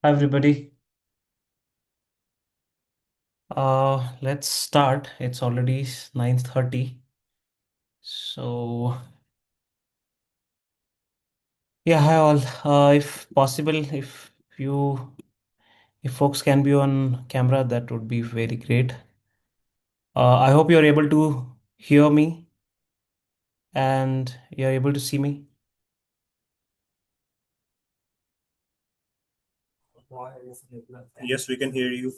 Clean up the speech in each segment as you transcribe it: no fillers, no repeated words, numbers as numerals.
Hi everybody. Let's start. It's already 9:30. So yeah, hi all. If possible, if folks can be on camera, that would be very great. I hope you're able to hear me and you're able to see me. Yes, we can hear you.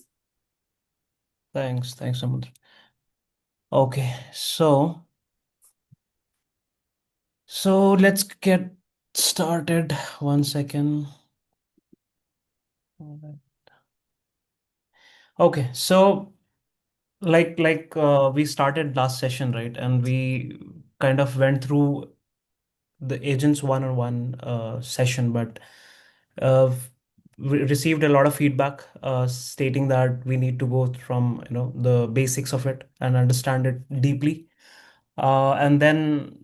Thanks so much. Okay, so let's get started. One second. Okay, so we started last session, right? And we kind of went through the agents one-on-one session, but uh, we received a lot of feedback stating that we need to go from the basics of it and understand it deeply, and then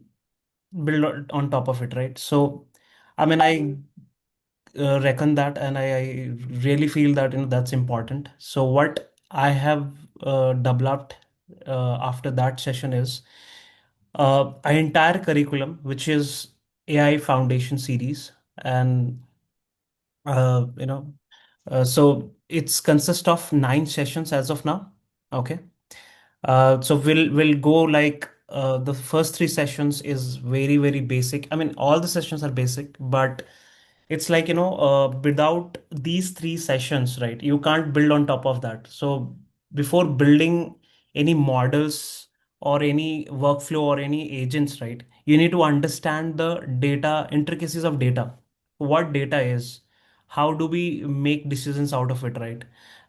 build on top of it, right? So I mean, I reckon that, and I really feel that that's important. So what I have developed after that session is an entire curriculum, which is AI Foundation series, and you know, so it's consist of 9 sessions as of now. Okay, so we'll go like the first 3 sessions is very basic. I mean, all the sessions are basic, but it's like without these 3 sessions, right, you can't build on top of that. So before building any models or any workflow or any agents, right, you need to understand the data intricacies of data. What data is, how do we make decisions out of it, right?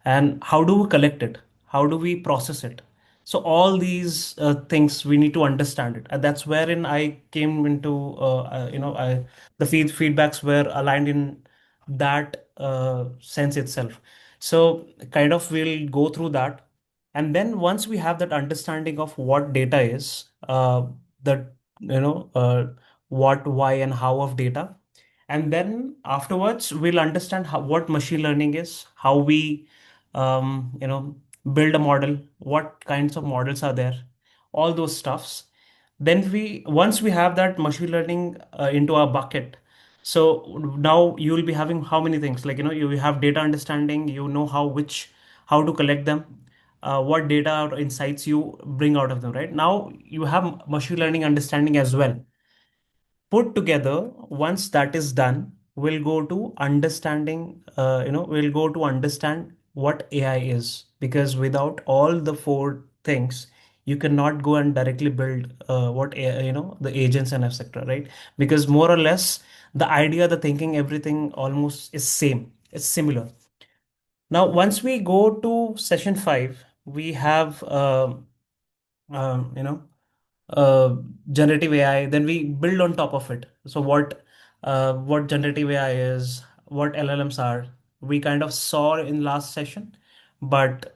And how do we collect it, how do we process it? So all these things we need to understand it, and that's wherein I came into the feedbacks were aligned in that sense itself. So kind of we'll go through that, and then once we have that understanding of what data is, the what, why, and how of data, and then afterwards we'll understand what machine learning is, how we build a model, what kinds of models are there, all those stuffs. Then we once we have that machine learning into our bucket, so now you will be having how many things, like you have data understanding, how to collect them, what data or insights you bring out of them. Right now you have machine learning understanding as well put together. Once that is done, we'll go to understanding, we'll go to understand what AI is, because without all the 4 things you cannot go and directly build what AI, the agents and etc, right? Because more or less the idea, the thinking, everything almost is same, it's similar. Now once we go to session 5, we have um, you know uh, generative AI, then we build on top of it. So what generative AI is, what LLMs are, we kind of saw in last session, but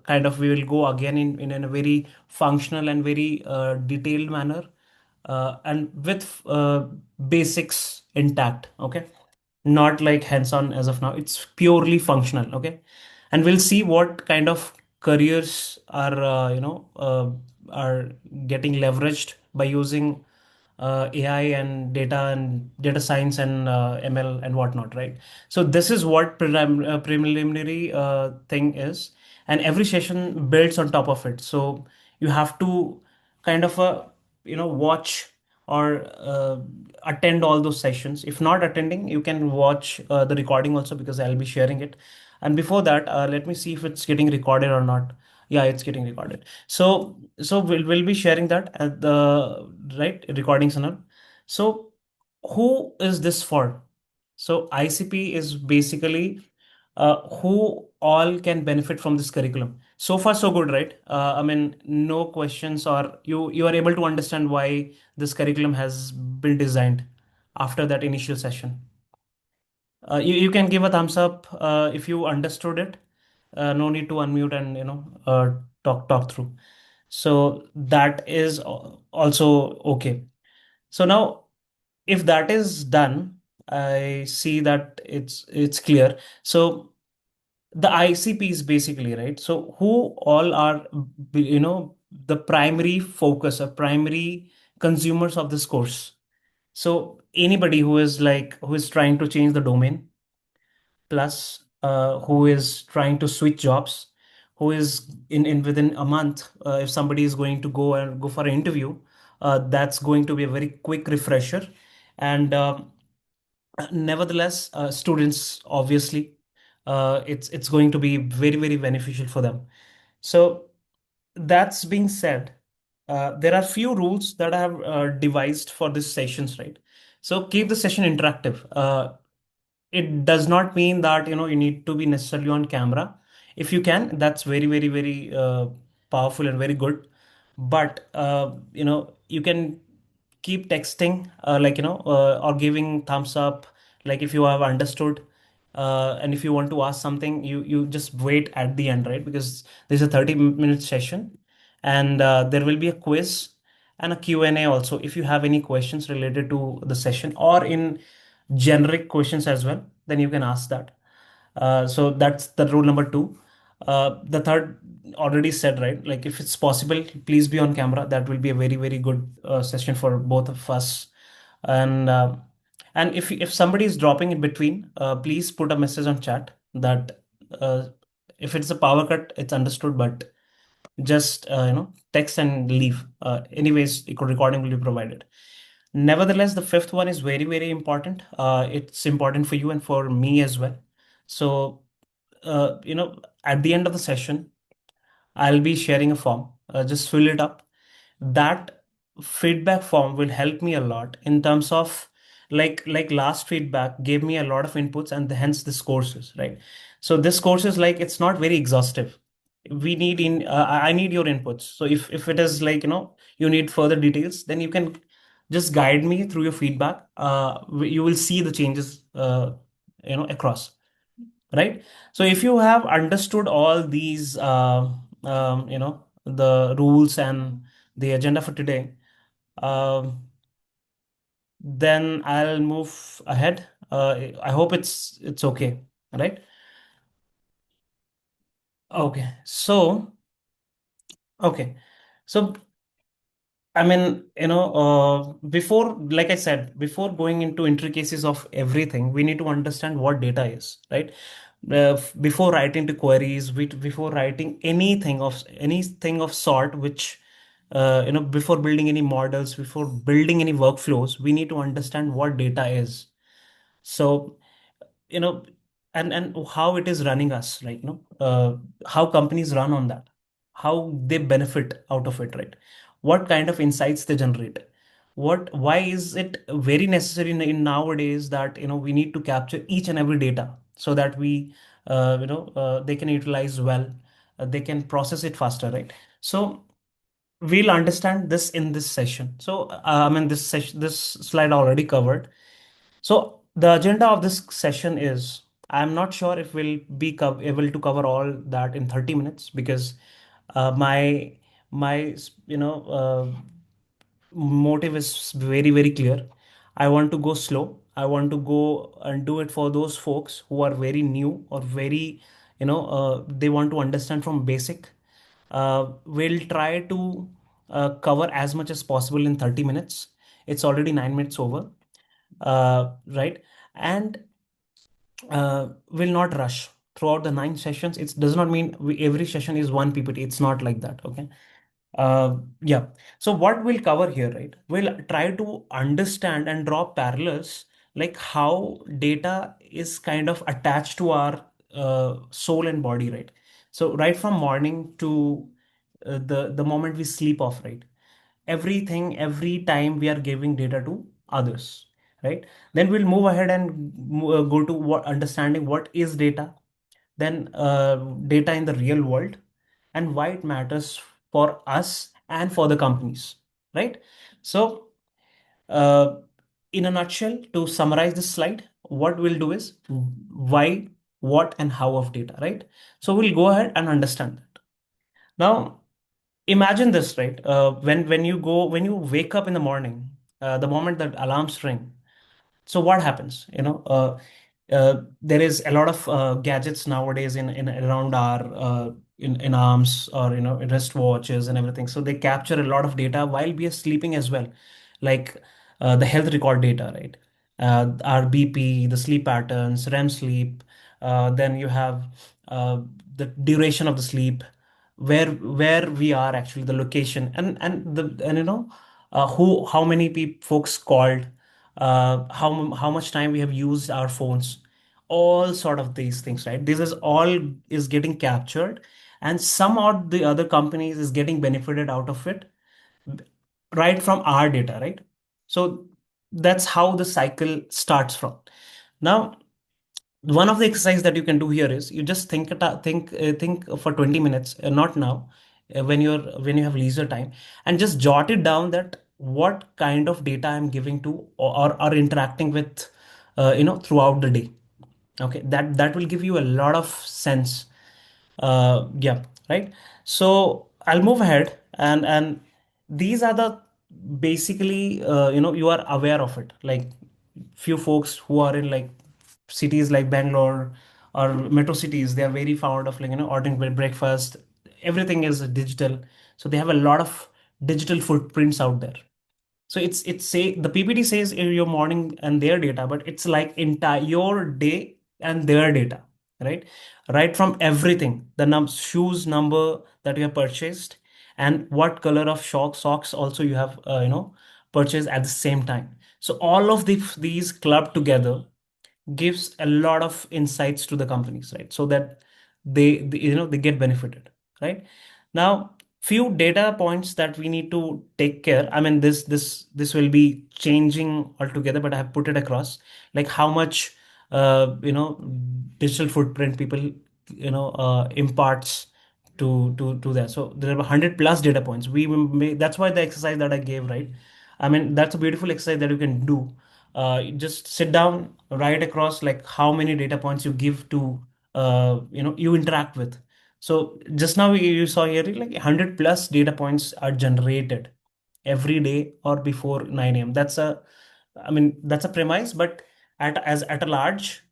kind of we will go again in a very functional and very detailed manner, and with basics intact. Okay, not like hands-on as of now. It's purely functional. Okay, and we'll see what kind of careers are getting leveraged by using AI and data science and ML and whatnot, right? So this is what preliminary thing is, and every session builds on top of it. So you have to kind of watch or attend all those sessions. If not attending, you can watch the recording also, because I'll be sharing it. And before that, let me see if it's getting recorded or not. Yeah, it's getting recorded. So we'll be sharing that at the right recordings and all. So who is this for? So ICP is basically who all can benefit from this curriculum. So far, so good, right? I mean, no questions, or you are able to understand why this curriculum has been designed after that initial session. You can give a thumbs up if you understood it. No need to unmute and talk through. So that is also okay. So now, if that is done, I see that it's clear. So the ICPs basically, right? So who all are, the primary focus or primary consumers of this course? So anybody who is trying to change the domain, plus who is trying to switch jobs, who is in within a month, if somebody is going to go for an interview, that's going to be a very quick refresher. And nevertheless, students obviously, it's going to be very very beneficial for them. So that's being said, there are few rules that I have devised for these sessions, right? So keep the session interactive. It does not mean that you need to be necessarily on camera. If you can, that's very very very powerful and very good. But you can keep texting, or giving thumbs up, like if you have understood. And if you want to ask something, you just wait at the end, right? Because there's a 30-minute session, and there will be a quiz and a Q&A also, if you have any questions related to the session or in generic questions as well, then you can ask that. So that's the rule number two. The third already said, right? Like if it's possible, please be on camera. That will be a very, very good session for both of us. And if somebody is dropping in between, please put a message on chat that if it's a power cut, it's understood, but just text and leave. Anyways, recording will be provided. Nevertheless, the fifth one is very, very important. It's important for you and for me as well. So, at the end of the session, I'll be sharing a form. Just fill it up. That feedback form will help me a lot in terms of, like last feedback gave me a lot of inputs, and hence this course is right. So this course is like, it's not very exhaustive. We need in I need your inputs. So if it is like, you need further details, then you can just guide me through your feedback. You will see the changes across, right? So if you have understood all these the rules and the agenda for today, then I'll move ahead. I hope it's okay, right? Okay. Okay. So I mean, before, like I said, before going into intricacies of everything, we need to understand what data is, right? Before writing the queries, before writing anything of sort, which, before building any models, before building any workflows, we need to understand what data is. So, you know and how it is running us, right? How companies run on that, how they benefit out of it, right? What kind of insights they generate. Why is it very necessary in nowadays that we need to capture each and every data, so that they can utilize well, they can process it faster, right? So we'll understand this in this session. So I mean, this slide already covered. So the agenda of this session is, I'm not sure if we'll be able to cover all that in 30 minutes, because my motive is very very clear. I want to go slow. I want to go and do it for those folks who are very new or very, they want to understand from basic. We'll try to cover as much as possible in 30 minutes. It's already 9 minutes over, right? And will not rush throughout the 9 sessions. It does not mean every session is one PPT. It's not like that. Okay. Yeah. So what we'll cover here, right? We'll try to understand and draw parallels, like how data is kind of attached to our soul and body, right? So right from morning to the moment we sleep off, right? Every time we are giving data to others, right? Then we'll move ahead and go to what understanding what is data, then data in the real world, and why it matters for us and for the companies, right? So uh, in a nutshell, to summarize this slide, what we'll do is why, what, and how of data, right? So we'll go ahead and understand that. Now imagine this, right? When you wake up in the morning, the moment that alarms ring, So what happens? There is a lot of gadgets nowadays in around our in arms, or wrist watches and everything. So they capture a lot of data while we are sleeping as well, like the health record data, right? Our BP, the sleep patterns, REM sleep. Then you have uh, the duration of the sleep, where we are actually, the location, and who how many folks called, how much time we have used our phones, all sort of these things, right? This is all is getting captured, and some of the other companies is getting benefited out of it, right from our data, right? So that's how the cycle starts from. Now, one of the exercise that you can do here is, you just think for 20 minutes, not now, when you have leisure time, and just jot it down, that what kind of data I'm giving to, or interacting with, throughout the day. Okay, that will give you a lot of sense. Yeah, right. So I'll move ahead, and these are the, basically, you are aware of it, like few folks who are in like cities like Bangalore or metro cities, they are very fond of, like, ordering breakfast. Everything is digital, so they have a lot of digital footprints out there. So it's say the PPT says in your morning and their data, but it's like entire your day and their data, right? Right from everything, the shoes number that you have purchased, and what color of socks also you have, purchased at the same time. So all of these clubbed together gives a lot of insights to the companies, right? So that they get benefited, right? Now, few data points that we need to take care. I mean, this will be changing altogether, but I have put it across, like how much digital footprint people imparts to that. So there are 100 plus data points. That's why the exercise that I gave, right? I mean, that's a beautiful exercise that you can do. You just sit down, write across like how many data points you give to, you interact with. So just now you saw here, like 100 plus data points are generated every day or before 9 a.m. I mean, that's a premise, but at a large,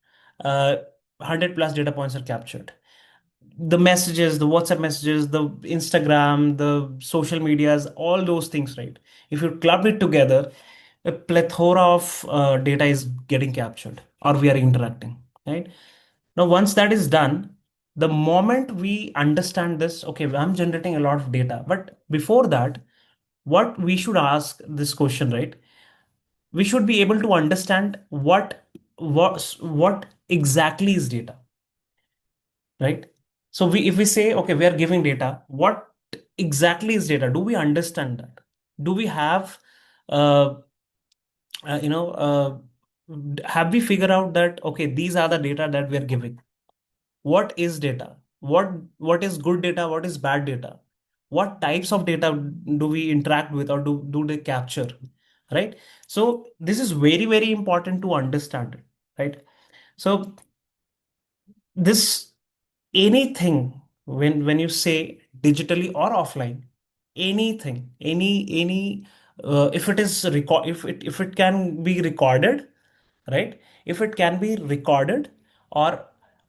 100 plus data points are captured. The messages, the WhatsApp messages, the Instagram, the social medias, all those things, right? If you club it together, a plethora of data is getting captured, or we are interacting, right? Now, once that is done, the moment we understand this, okay, I'm generating a lot of data, but before that, what we should ask this question, right? We should be able to understand what exactly is data, right? So if we say, okay, we are giving data, what exactly is data? Do we understand that? Do we have, uh, uh, you know, uh, have we figured out that, okay, these are the data that we are giving? What is data? What is good data? What is bad data? What types of data do we interact with, or do they capture? Right? So this is very, very important to understand it, right? So this, anything, when you say digitally or offline, anything, any if it is record if it can be recorded, right? If it can be recorded, or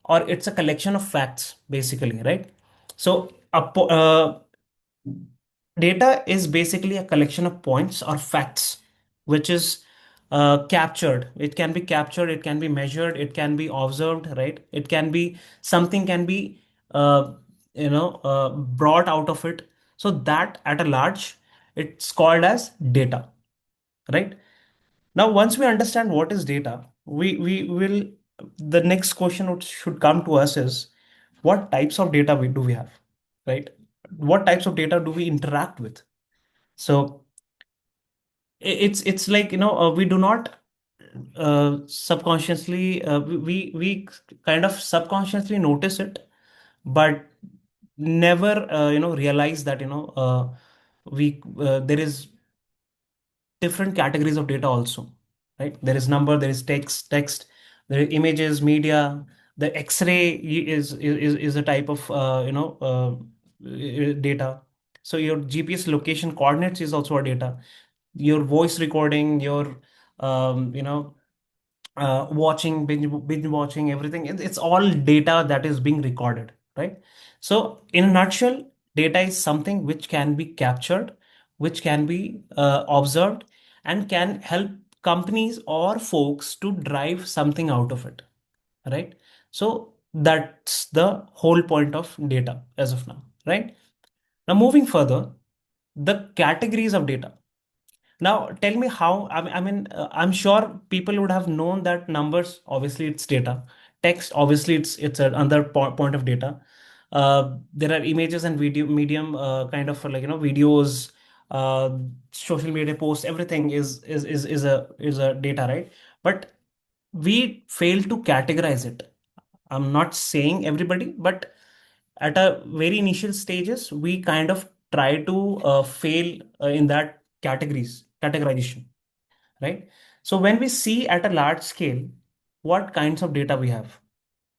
it's a collection of facts, basically, right? So data is basically a collection of points or facts, which is captured. It can be captured, it can be measured, it can be observed, right? It can be, something can be brought out of it. So that at a large, it's called as data, right? Now, once we understand what is data, we will, the next question which should come to us is, what types of data do we have, right? What types of data do we interact with? So it's like, we do not subconsciously, we kind of subconsciously notice it, but never realize that, we there is different categories of data also, right? There is number, there is text, there are images, media. The X-ray is a type of data. So your GPS location coordinates is also a data. Your voice recording, your um, you know watching, binge watching, everything. It's all data that is being recorded, right? So, in a nutshell, data is something which can be captured, which can be observed, and can help companies or folks to drive something out of it, right? So, that's the whole point of data as of now, right? Now, moving further, the categories of data. Now, tell me how, I'm sure people would have known that numbers, obviously it's data. Text, obviously it's another point of data. There are images and video medium, kind of like, videos, uh, social media posts, everything is a data, right? But we fail to categorize it. I'm not saying everybody, but at a very initial stages, we kind of try to fail in that categorization, right? So when we see at a large scale what kinds of data we have,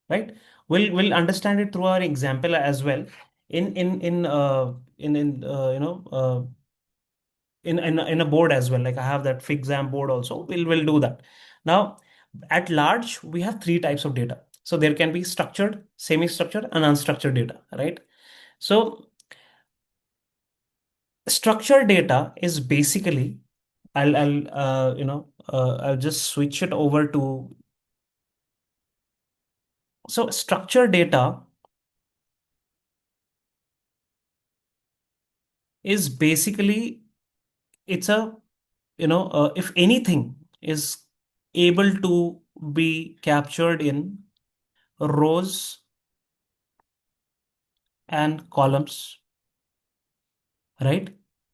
right? We'll understand it through our example as well. In in a board as well. Like I have that exam board also. We'll do that. Now, at large, we have three types of data. So there can be structured, semi-structured, and unstructured data, right? So structured data is basically, I'll just switch it over to. So structured data is basically, it's a, if anything is able to be captured in rows and columns, right?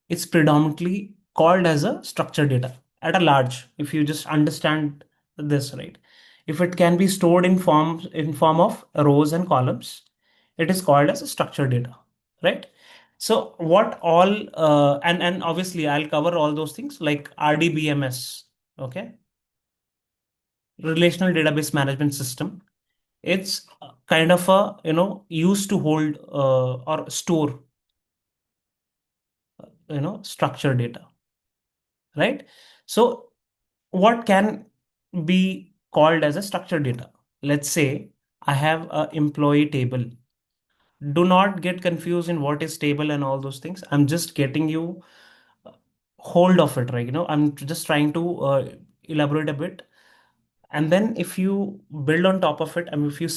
It's predominantly called as a structured data at a large, if you just understand this, right? If it can be stored in form of rows and columns, it is called as a structured data, right? So what all, and obviously I'll cover all those things like RDBMS, okay? Relational Database Management System. It's kind of a, used to hold or store, structured data, right? So what can be called as a structured data? Let's say I have a employee table. Do not get confused in what is table and all those things. I'm just getting you hold of it, right? I'm just trying to elaborate a bit. And then if you build on top of it, I mean, if you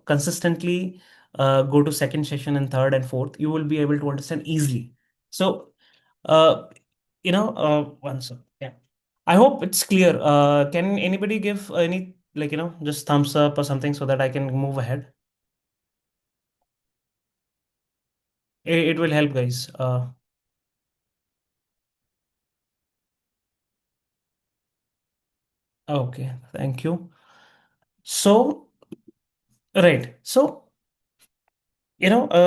consistently go to second session and third and fourth, you will be able to understand easily. So uh, one sec. Yeah. I hope it's clear. Can anybody give any, like, just thumbs up or something so that I can move ahead? It will help, guys. Okay, thank you. So, right. So,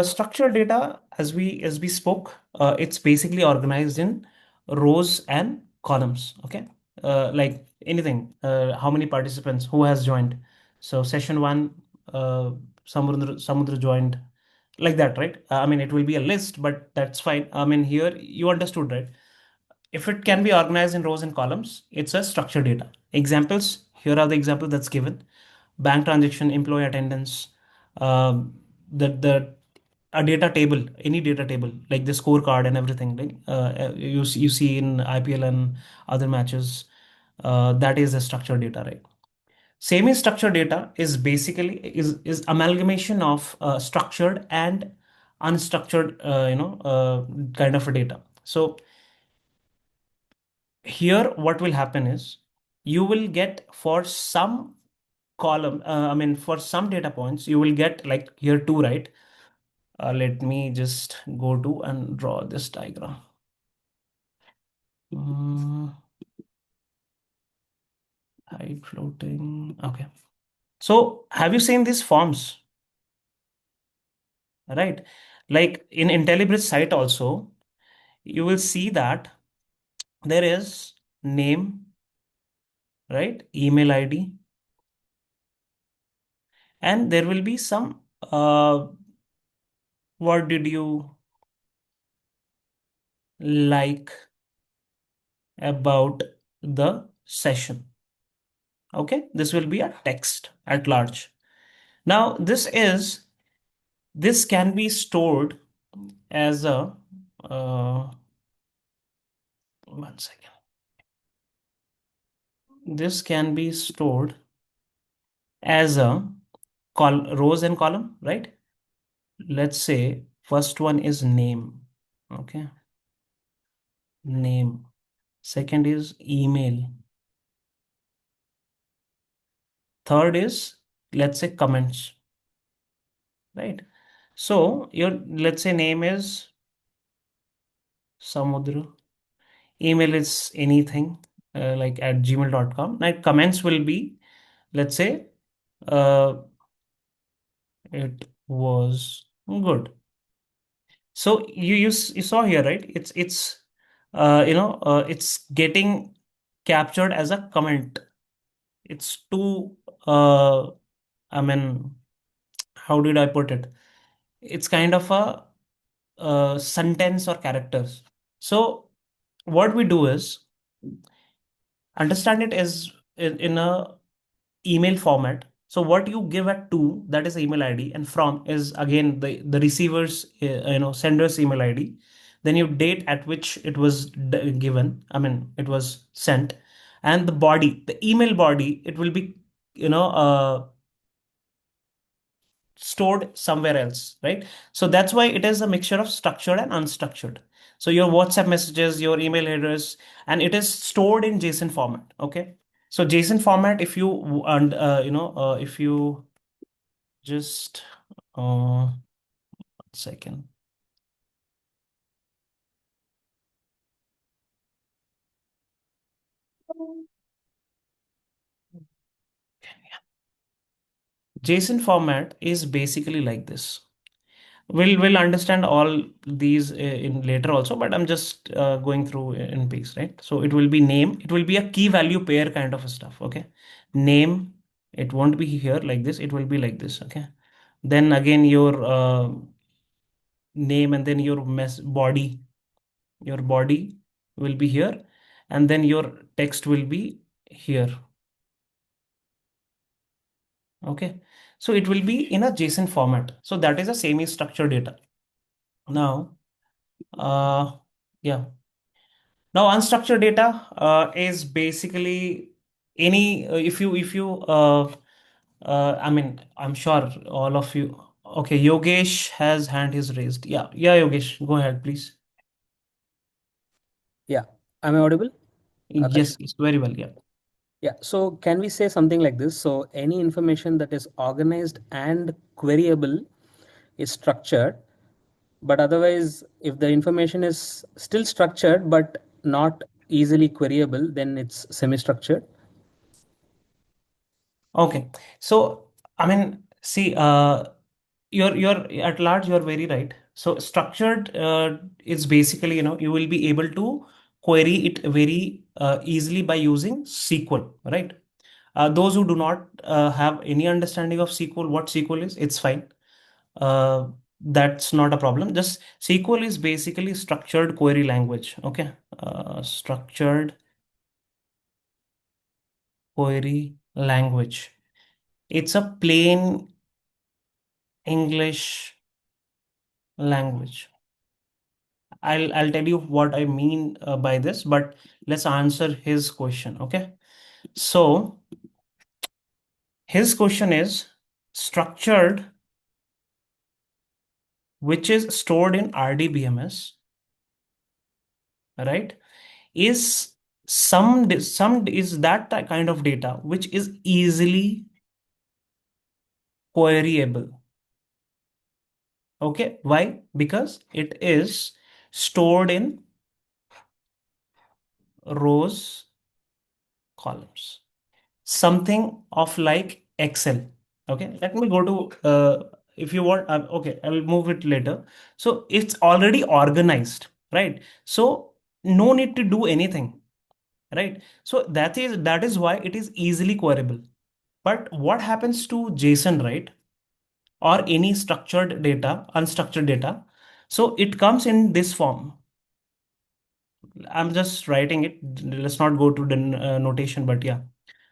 structured data, as we spoke, it's basically organized in rows and columns. Okay, like anything. How many participants? Who has joined? So session one, uh, Samudra joined, like that, right? I mean, it will be a list, but that's fine. I mean, here you understood, right? If it can be organized in rows and columns, it's a structured data. Examples, here are the examples that's given. Bank transaction, employee attendance, um, the a data table, any data table, like the scorecard and everything, like you see in IPL and other matches, that is a structured data, right? Semi-structured data is basically is amalgamation of structured and unstructured, kind of a data. So here what will happen is you will get for some column, for some data points you will get like here two, right? Let me just go to and draw this diagram. Mm, height floating, okay. So have you seen these forms, right? Like in IntelliBridge site also, you will see that there is name, right? Email ID, and there will be some, what did you like about the session, Okay, this will be a text at large. Now, this can be stored as a, one second. This can be stored as a rows and column, right? Let's say first one is name. Okay, name. Second is email. Third is, let's say, comments, right? So your, let's say, name is Samudra. Email is anything like at gmail.com. Now comments will be, let's say, uh, it was good. So you saw here, right? It's getting captured as a comment. It's too I mean, how did I put it? It's kind of a sentence or characters. So what we do is understand it as in a email format. So what you give at to, that is email ID, and from is again the receiver's sender's email ID. Then you date at which it was given. I mean, it was sent, and the body, the email body, it will be you know stored somewhere else, right? So that's why it is a mixture of structured and unstructured. So your WhatsApp messages, your email headers, and it is stored in JSON format. Okay. So JSON format, if you and if you just one second. JSON format is basically like this. We'll understand all these in later also, but I'm just going through in piece, right? So it will be name. It will be a key value pair kind of a stuff. Okay, name. It won't be here like this. It will be like this. Okay. Then again your name, and then your mess body. Your body will be here, and then your text will be here. Okay. So it will be in a JSON format. So that is a semi-structured data. Now, yeah. Now, unstructured data is basically any I mean, I'm sure all of you. Okay, Yogesh has hand is raised. Yeah, yeah, Yogesh, go ahead, please. Yeah. Am I audible, Akash? Yes, yes, very well. Yeah. Yeah. So can we say something like this? So any information that is organized and queryable is structured, but otherwise, if the information is still structured but not easily queryable, then it's semi-structured. Okay. So, I mean, see, you're at large, you're very right. So structured is basically, you will be able to query it very easily by using SQL, right? Those who do not have any understanding of SQL, what SQL is, it's fine. Uh, that's not a problem. Just SQL is basically structured query language. Okay. Structured query language. It's a plain English language. I'll tell you what I mean by this, but let's answer his question. Okay. So his question is structured, which is stored in RDBMS, right? Is some is that kind of data which is easily queryable. Okay. Why? Because it is stored in rows, columns, something of like Excel. Okay, let me go to if you want. Okay, I will move it later. So it's already organized, right? So no need to do anything, right? So that is why it is easily queryable. But what happens to JSON, right? Or any structured data, unstructured data? So it comes in this form. I'm just writing it. Let's not go to the notation, but yeah.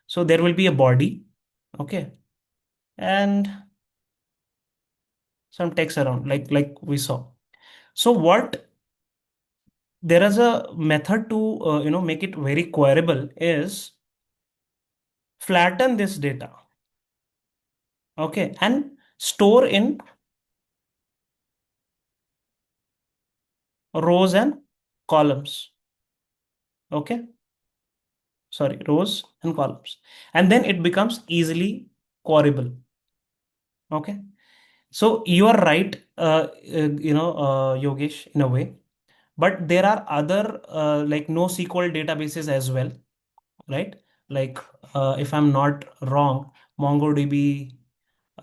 So there will be a body, okay, and some text around, like we saw. So what there is a method to make it very queryable is flatten this data, okay, and store in rows and columns, okay, sorry, rows and columns, and then it becomes easily queryable, okay. So you are right, Yogesh, in a way, but there are other like NoSQL databases as well, right? Like if I'm not wrong, MongoDB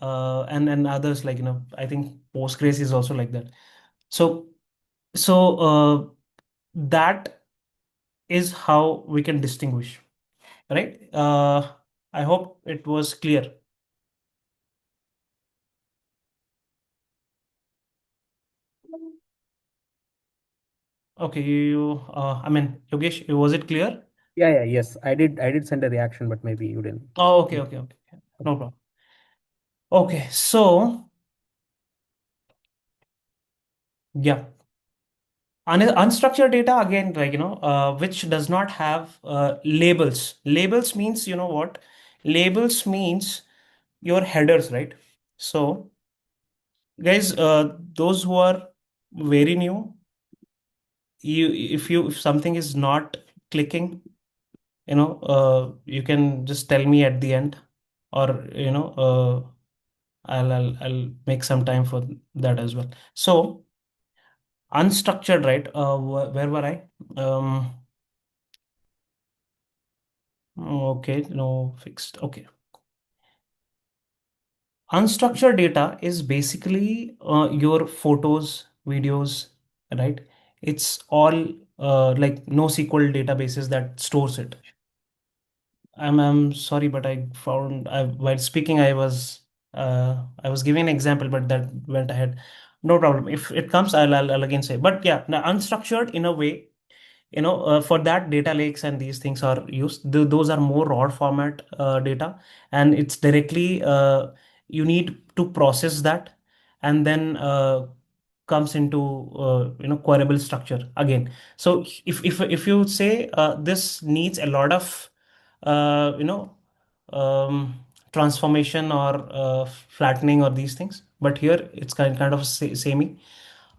and others, like I think Postgres is also like that. So that is how we can distinguish, right? I hope it was clear. Okay, I mean, Yogesh, was it clear? Yeah, yeah, yes. I did send a reaction, but maybe you didn't. Oh, okay, okay, okay. No problem. Okay, so yeah. Unstructured data again, like which does not have labels. Labels means, you know what? Labels means your headers, right? So, guys, those who are very new, if something is not clicking, you can just tell me at the end, or I'll make some time for that as well. So, unstructured, right? Where were I? Um, okay, no fixed. Okay. Unstructured data is basically your photos, videos, right? It's all like NoSQL databases that stores it. I'm sorry, but I found while speaking I was giving an example, but that went ahead. No problem. If it comes, I'll again say. But yeah, now unstructured in a way, for that data lakes and these things are used. Those are more raw format data, and it's directly you need to process that, and then comes into queryable structure again. So if you say this needs a lot of uh, you know um, transformation or flattening or these things, but here it's kind of samey.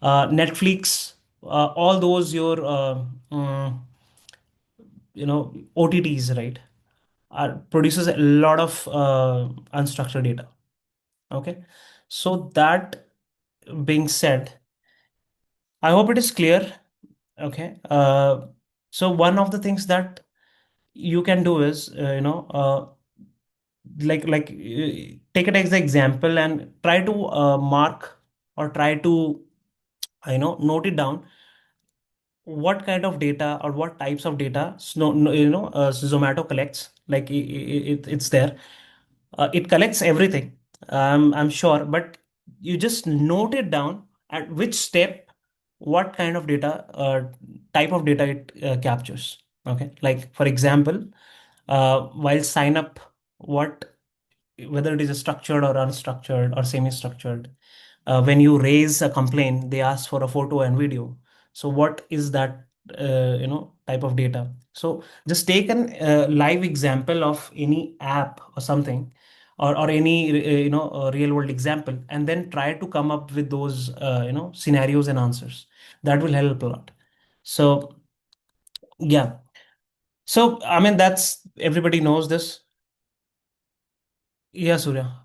Netflix, all those your OTTs, right, produces a lot of unstructured data. Okay, so that being said, I hope it is clear. Okay, so one of the things that you can do is take it as the example and try to mark or try to note it down what kind of data or what types of data Zomato collects. Like it's there. It collects everything. I'm sure, but you just note it down at which step, what kind of data, type of data it captures. Okay, like for example, while sign up, what whether it is a structured or unstructured or semi-structured. When you raise a complaint, they ask for a photo and video. So what is that type of data? So just take an live example of any app or something, or any real world example, and then try to come up with those scenarios and answers. That will help a lot. So yeah. So I mean, that's everybody knows this. Yeah, Surya.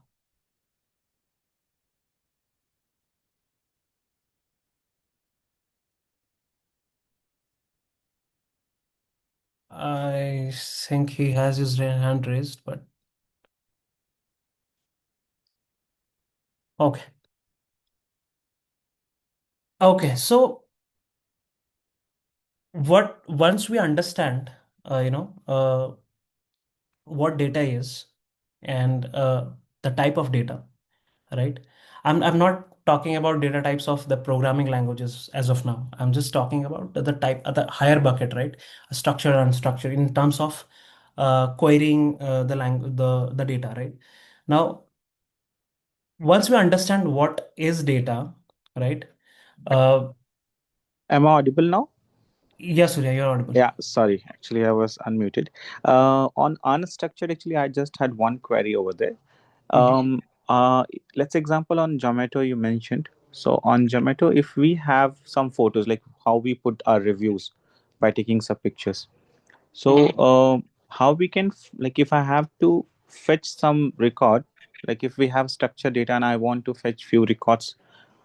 I think he has his hand raised, but okay. Okay, so what once we understand, what data is and the type of data, right? I'm not talking about data types of the programming languages as of now. I'm just talking about the type, the higher bucket, right? Structured and unstructured in terms of querying the data, right? Now, once we understand what is data, right? Uh, Am I audible now? yes, Surya, you're audible. Yeah, sorry. Actually, I was unmuted. On unstructured, actually, I just had one query over there. Mhm. Uh, let's example on Zomato you mentioned. So on Zomato, if we have some photos, like how we put our reviews by taking some pictures. So Mhm. how we can like if I have to fetch some record, like if we have structured data and I want to fetch few records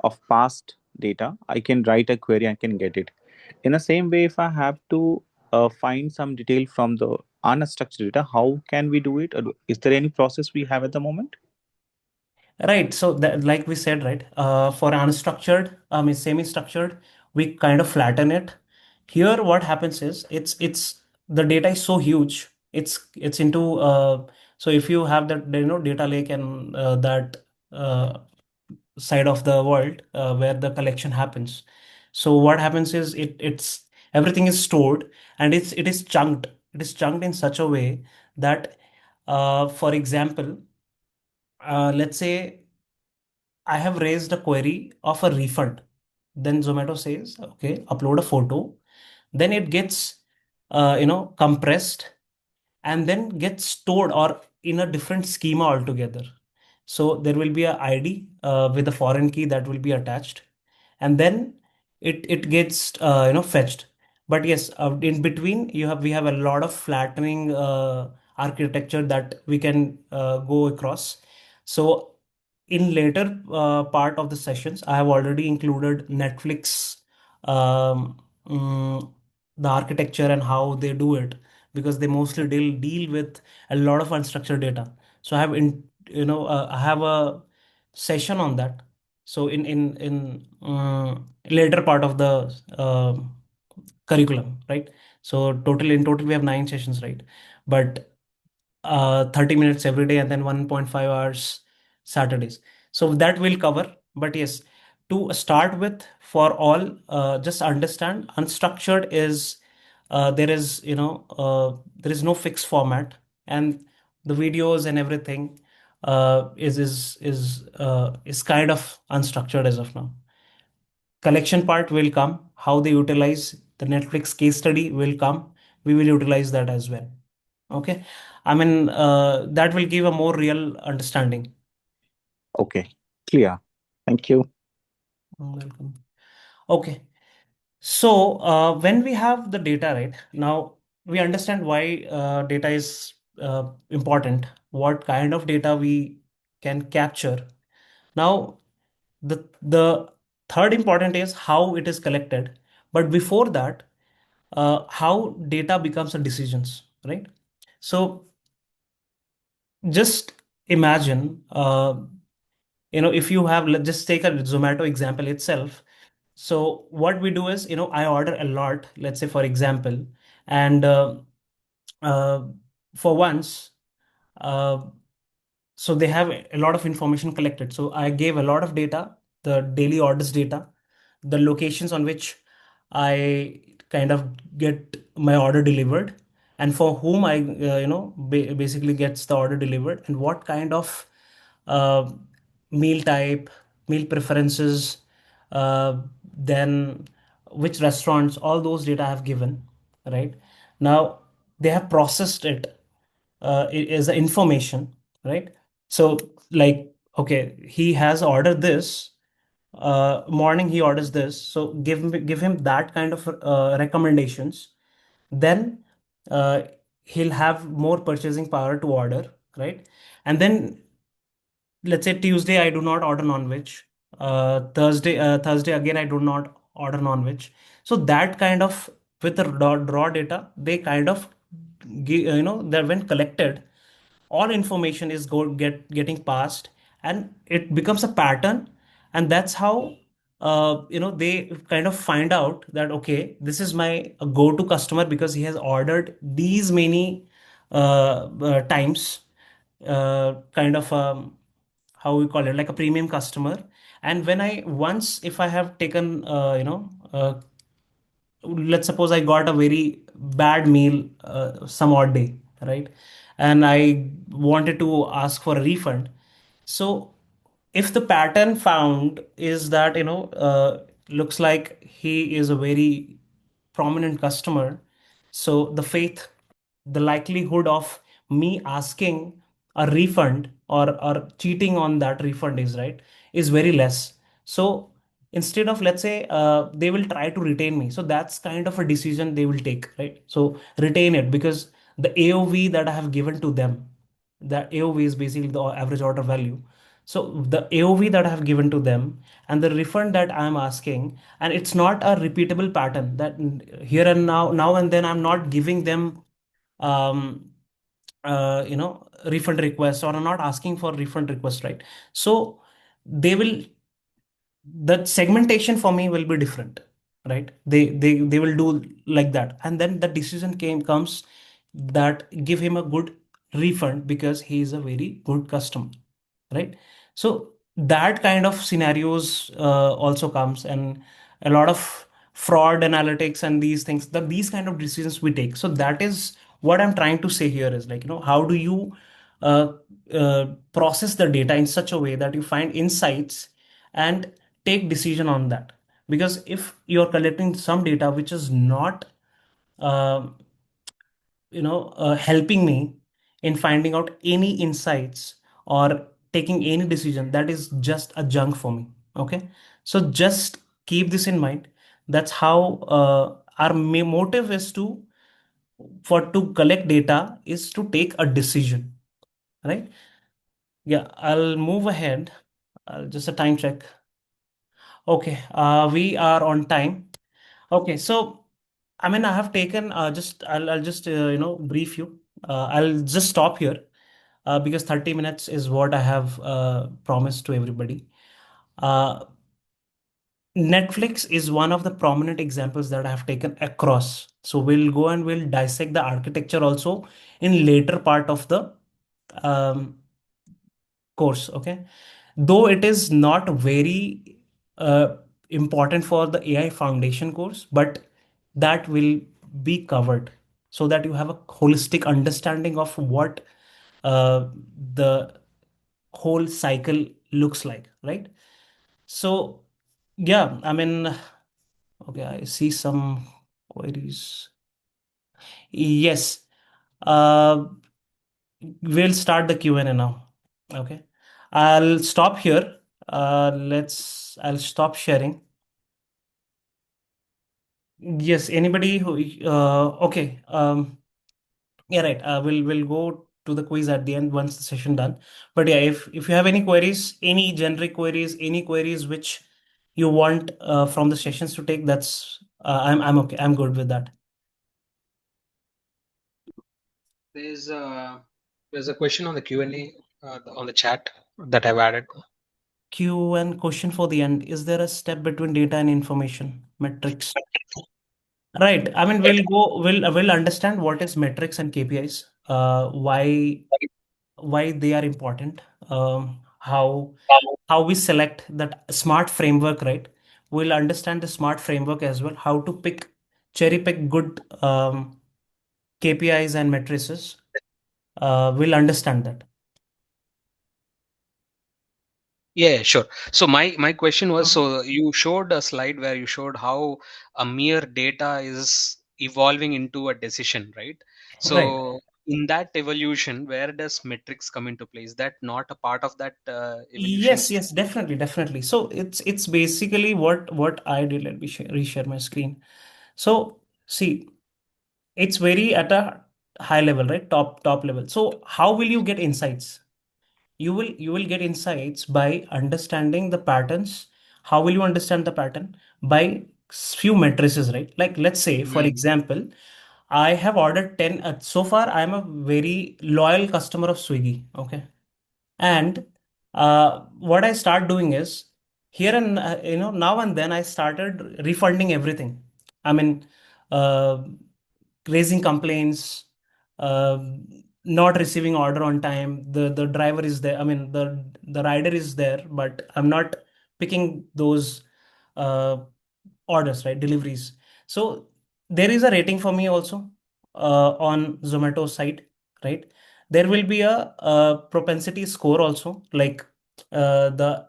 of past data, I can write a query and can get it. In the same way, if I have to find some detail from the unstructured data, how can we do it? Or is there any process we have at the moment? Right. So that, like we said, right, for unstructured, I mean semi-structured, we kind of flatten it. Here, what happens is it's the data is so huge. It's into so if you have that data lake and that uh, side of the world where the collection happens. So what happens is it's everything is stored and it is chunked. It is chunked in such a way that, for example, let's say I have raised a query of a refund. Then Zomato says, okay, upload a photo. Then it gets, compressed and then gets stored or in a different schema altogether. So there will be a ID with a foreign key that will be attached, and then it gets fetched. But yes, in between we have a lot of flattening architecture that we can go across. So in later part of the sessions, I have already included Netflix, um, mm, the architecture and how they do it, because they mostly deal with a lot of unstructured data. So I have a session on that. So in later part of the curriculum, right? So in total we have 9 sessions, right? But 30 minutes every day and then 1.5 hours Saturdays. So that will cover. But yes, to start with, for all, just understand unstructured is there is no fixed format, and the videos and everything is kind of unstructured as of now. Collection part will come. How they utilize the Netflix case study will come. We will utilize that as well. Okay. I mean, that will give a more real understanding. Okay, clear. Thank you. Welcome. Okay. So, when we have the data, right, now we understand why data is important, what kind of data we can capture. Now, the third important is how it is collected. But before that, how data becomes a decisions, right? So just imagine, if you have, let's just take a Zomato example itself. So what we do is, I order a lot, let's say for example, and uh, for once, uh, so they have a lot of information collected. So I gave a lot of data, the daily orders data, the locations on which I kind of get my order delivered, and for whom I basically gets the order delivered, and what kind of uh, meal type, meal preferences, uh, then which restaurants, all those data I have given, right? Now they have processed it as a information, right? So like, okay, he has ordered this, morning he orders this, so give him that kind of recommendations. Then uh, he'll have more purchasing power to order, right? And then let's say Tuesday I do not order non-veg. Thursday again I do not order non-veg. So that kind of, with the raw data, they kind of that when collected, all information is getting passed, and it becomes a pattern. And that's how they kind of find out that, okay, this is my go-to customer because he has ordered these many times, kind of how we call it, like a premium customer. And when I once, if I have taken let's suppose I got a very bad meal some odd day, right? And I wanted to ask for a refund. So if the pattern found is that, looks like he is a very prominent customer, so the likelihood of me asking a refund or cheating on that refund is very less. So instead of, let's say, they will try to retain me, so that's kind of a decision they will take, right? So retain it, because the AOV that I have given to them, the AOV is basically the average order value. So the AOV that I have given to them and the refund that I am asking, and it's not a repeatable pattern that here and now and then I'm not giving them um, refund requests, or I'm not asking for refund requests, right? So they will the segmentation for me will be different, right? They will do like that, and then the decision comes that give him a good refund because he is a very good customer, right? So that kind of scenarios also comes, and a lot of fraud analytics and these things, these kind of decisions we take. So that is what I'm trying to say here is, like, how do you uh, process the data in such a way that you find insights and take decision on that. Because if you're collecting some data which is not uh, helping me in finding out any insights or taking any decision, that is just a junk for me. Okay, so just keep this in mind. That's how our motive is to collect data is to take a decision, right? Yeah, I'll move ahead. Just a time check. Okay, we are on time. Okay, so I mean, I have taken I'll just brief you. I'll just stop here because 30 minutes is what I have promised to everybody. Uh, Netflix is one of the prominent examples that I have taken across. So we'll go and we'll dissect the architecture also in later part of the um, course. Okay, though it is not very important for the AI foundation course, but that will be covered so that you have a holistic understanding of what uh, the whole cycle looks like, right? So, yeah, I mean, okay, I see some queries. Yes, uh, we'll start the Q&A now. Okay, I'll stop here. I'll stop sharing. Yes, anybody who, okay, yeah, right. We'll go to the quiz at the end once the session done. But yeah, if you have any queries, any generic queries, any queries which you want from the sessions to take, that's I'm okay. I'm good with that. There's a question on the Q&A on the chat that I've added. Q and question for the end. Is there a step between data and information metrics? Right. I mean, we'll understand what is metrics and KPIs. Why they are important. How we select that smart framework, right? We'll understand the smart framework as well. How to cherry pick good KPIs and matrices. We'll understand that. Yeah, sure. So my question was, so you showed a slide where you showed how a mere data is evolving into a decision, right? Right. So in that evolution, where does metrics come into play? Is that not a part of that evolution? Yes, definitely, definitely. So it's basically what I did. Let me reshare my screen. So see, it's very at a high level, right? Top level. So how will you get insights? You will get insights by understanding the patterns. How will you understand the pattern? By few matrices, right? Like, let's say, for Mm, example, I have ordered 10 so far I'm a very loyal customer of Swiggy. Okay, and what I start doing is, here and now and then I started refunding everything. I mean, uh, raising complaints, uh, not receiving order on time. The driver is there. I mean, the rider is there, but I'm not picking those uh, orders, right? Deliveries. So there is a rating for me also on Zomato site, right? There will be a propensity score also, like the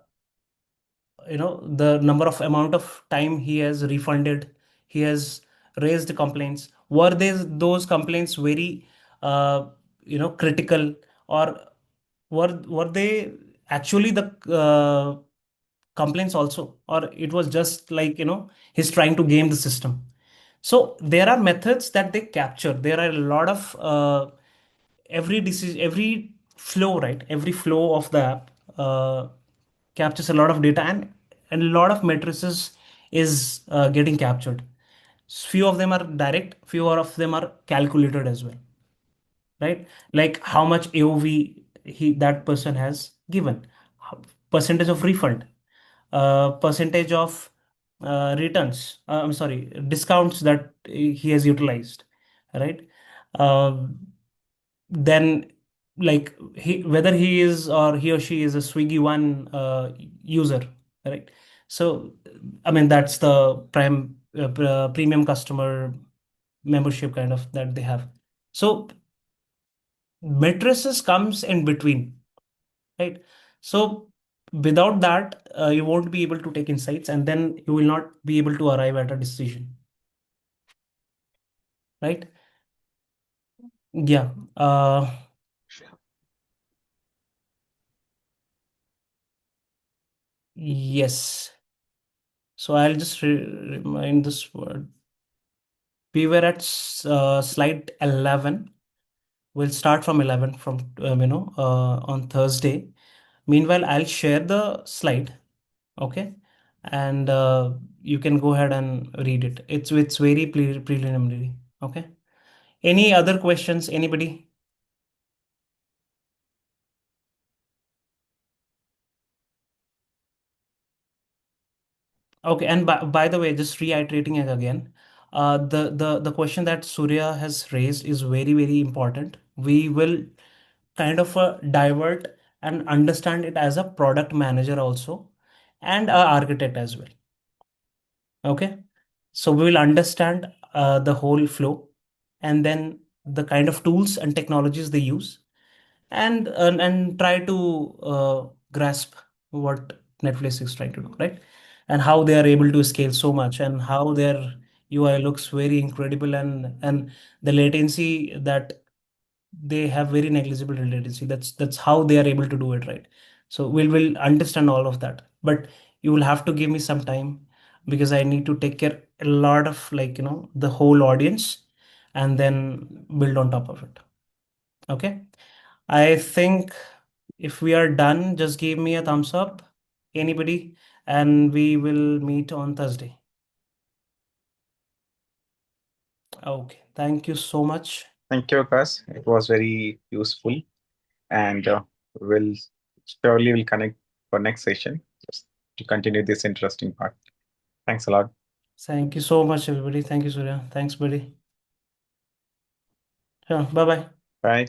the number of amount of time he has refunded, he has raised complaints. Were those complaints very critical, or were they actually the complaints also, or it was just like he's trying to game the system? So there are methods that they capture. There are a lot of every decision, every flow, right? Every flow of the app captures a lot of data, and a lot of matrices is getting captured. Few of them are direct, few of them are calculated as well, right? Like how much AOV that person has given, percentage of refund, percentage of returns, I'm sorry, discounts that he has utilized, right? Then, like, whether he is or he or she is a Swiggy one user, right? So I mean, that's the premium customer membership kind of that they have. So matrices comes in between, right? So without that, you won't be able to take insights, and then you will not be able to arrive at a decision, right? Yeah. Yes. So I'll just remind this word. We were at slide 11. We'll start from 11 from on Thursday. Meanwhile, I'll share the slide, okay? And you can go ahead and read it. It's very preliminary, okay? Any other questions, anybody? Okay, and by the way, just reiterating it again, the question that Surya has raised is very, very important. We will kind of divert and understand it as a product manager also, and a architect as well. Okay, so we will understand the whole flow, and then the kind of tools and technologies they use, and try to grasp what Netflix is trying to do, right? And how they are able to scale so much, and how their UI looks very incredible, and the latency that they have, very negligible latency. That's how they are able to do it, right? So we'll understand all of that, but you will have to give me some time, because I need to take care a lot of, like, the whole audience, and then build on top of it. Okay, I think if we are done, just give me a thumbs up, anybody, and we will meet on Thursday. Okay, thank you so much. Thank you, Akash. It was very useful, and we'll surely will connect for next session just to continue this interesting part. Thanks a lot. Thank you so much, everybody. Thank you, Surya. Thanks, buddy. Yeah, bye bye. Bye.